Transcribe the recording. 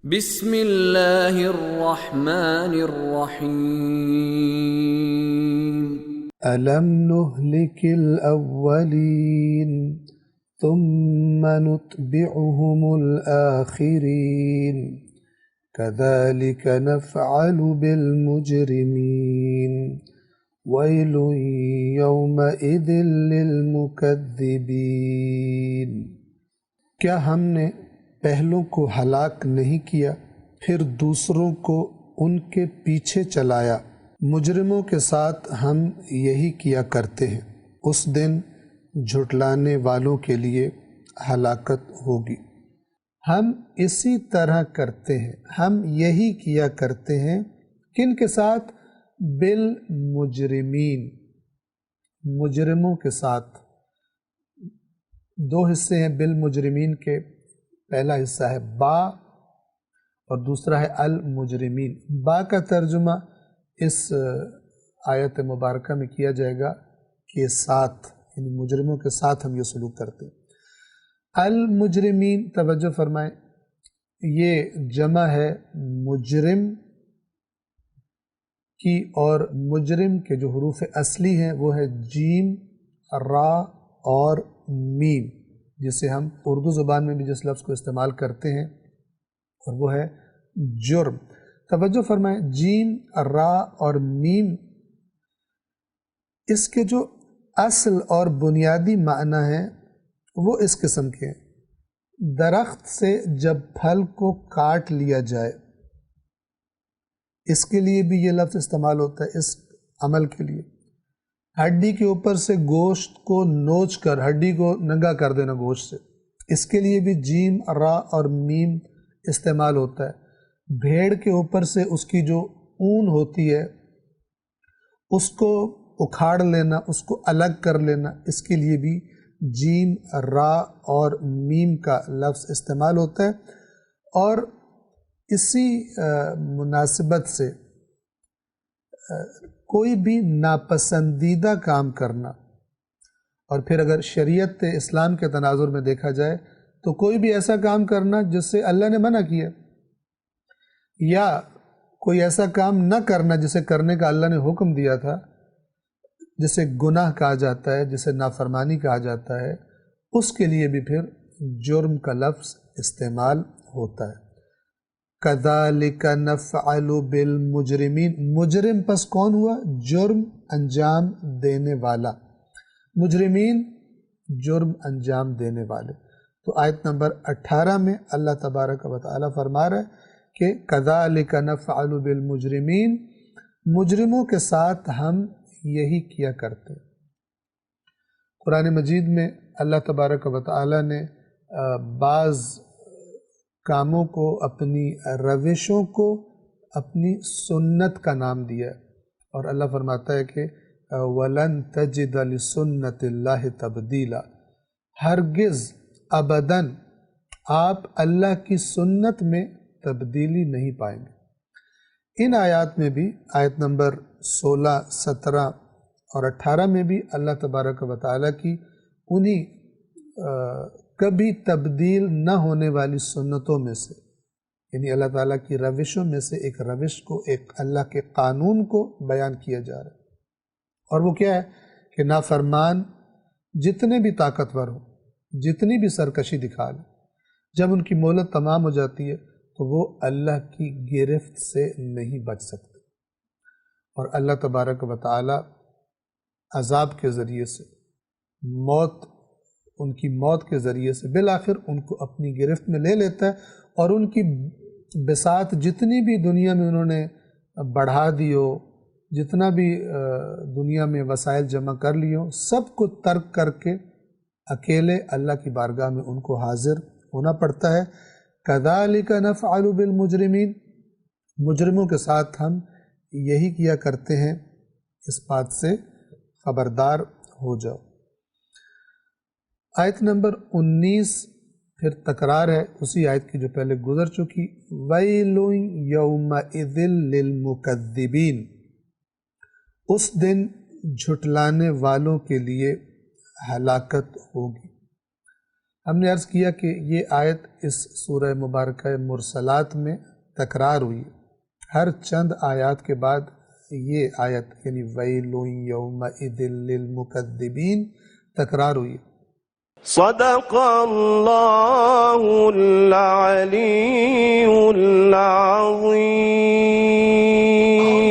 بسم اللہ الرحمن الرحیم۔ ألم نهلك الأولين ثم نتبعهم الآخرين كذلك نفعل بالمجرمين ويل يومئذ للمكذبين۔ کیا ہم نے پہلوں کو ہلاک نہیں کیا پھر دوسروں کو ان کے پیچھے چلایا؟ مجرموں کے ساتھ ہم یہی کیا کرتے ہیں، اس دن جھٹلانے والوں کے لیے ہلاکت ہوگی۔ ہم اسی طرح کرتے ہیں، ہم یہی کیا کرتے ہیں، کن کے ساتھ؟ بالمجرمین، مجرموں کے ساتھ۔ دو حصے ہیں بالمجرمین کے، پہلا حصہ ہے با اور دوسرا ہے المجرمین۔ با کا ترجمہ اس آیت مبارکہ میں کیا جائے گا کہ ساتھ، یعنی مجرموں کے ساتھ ہم یہ سلوک کرتے ہیں۔ المجرمین، توجہ فرمائیں، یہ جمع ہے مجرم کی، اور مجرم کے جو حروف اصلی ہیں وہ ہے جیم، را اور میم، جسے ہم اردو زبان میں بھی جس لفظ کو استعمال کرتے ہیں، اور وہ ہے جرم۔ توجہ فرمائیں، جیم، را اور میم، اس کے جو اصل اور بنیادی معنی ہیں وہ اس قسم کے ہیں۔ درخت سے جب پھل کو کاٹ لیا جائے، اس کے لیے بھی یہ لفظ استعمال ہوتا ہے، اس عمل کے لیے۔ ہڈی کے اوپر سے گوشت کو نوچ کر ہڈی کو ننگا کر دینا گوشت سے، اس کے لیے بھی جیم، را اور میم استعمال ہوتا ہے۔ بھیڑ کے اوپر سے اس کی جو اون ہوتی ہے اس کو اکھاڑ لینا، اس کو الگ کر لینا، اس کے لیے بھی جیم، را اور میم کا لفظ استعمال ہوتا ہے۔ اور اسی مناسبت سے کوئی بھی ناپسندیدہ کام کرنا، اور پھر اگر شریعت اسلام کے تناظر میں دیکھا جائے تو کوئی بھی ایسا کام کرنا جس سے اللہ نے منع کیا، یا کوئی ایسا کام نہ کرنا جسے کرنے کا اللہ نے حکم دیا تھا، جسے گناہ کہا جاتا ہے، جسے نافرمانی کہا جاتا ہے، اس کے لیے بھی پھر جرم کا لفظ استعمال ہوتا ہے۔ کذالک نفعل بالمجرمین، مجرم پس کون ہوا؟ جرم انجام دینے والا، مجرمین جرم انجام دینے والے۔ تو آیت نمبر 18 میں اللہ تبارک و تعالی فرما رہا ہے کہ کذالک نفعل بالمجرمین، مجرموں کے ساتھ ہم یہی کیا کرتے ہیں۔ قرآن مجید میں اللہ تبارک و تعالی نے بعض کاموں کو، اپنی روشوں کو اپنی سنت کا نام دیا ہے، اور اللہ فرماتا ہے کہ وَلَن تَجِدَ لِسُنَّتِ اللَّهِ تَبْدِيلًا، ہرگز ابداً آپ اللہ کی سنت میں تبدیلی نہیں پائیں گے۔ ان آیات میں بھی، آیت نمبر 16، 17 اور 18 میں بھی اللہ تبارک و تعالیٰ کی انہی کبھی تبدیل نہ ہونے والی سنتوں میں سے، یعنی اللہ تعالیٰ کی روشوں میں سے ایک روش کو، ایک اللہ کے قانون کو بیان کیا جا رہا ہے، اور وہ کیا ہے کہ نافرمان جتنے بھی طاقتور ہوں، جتنی بھی سرکشی دکھا لیں، جب ان کی مہلت تمام ہو جاتی ہے تو وہ اللہ کی گرفت سے نہیں بچ سکتے، اور اللہ تبارک و تعالی عذاب کے ذریعے سے، ان کی موت کے ذریعے سے بالآخر ان کو اپنی گرفت میں لے لیتا ہے، اور ان کی بساط جتنی بھی دنیا میں انہوں نے بڑھا دی ہو، جتنا بھی دنیا میں وسائل جمع کر لی ہوں، سب کو ترک کر کے اکیلے اللہ کی بارگاہ میں ان کو حاضر ہونا پڑتا ہے۔ کذالک نفعل بالمجرمین، مجرموں کے ساتھ ہم یہی کیا کرتے ہیں، اس بات سے خبردار ہو جاؤ۔ آیت نمبر 19 پھر تکرار ہے اسی آیت کی جو پہلے گزر چکی، وَيْلٌ يَوْمَئِذٍ لِّلْمُكَذِّبِينَ، اس دن جھٹلانے والوں کے لیے ہلاکت ہوگی۔ ہم نے عرض کیا کہ یہ آیت اس سورہ مبارکہ مرسلات میں تکرار ہوئی، ہر چند آیات کے بعد یہ آیت یعنی ویل یومئذ للمکذبین تکرار ہوئی۔ صدق اللہ العلی العظیم۔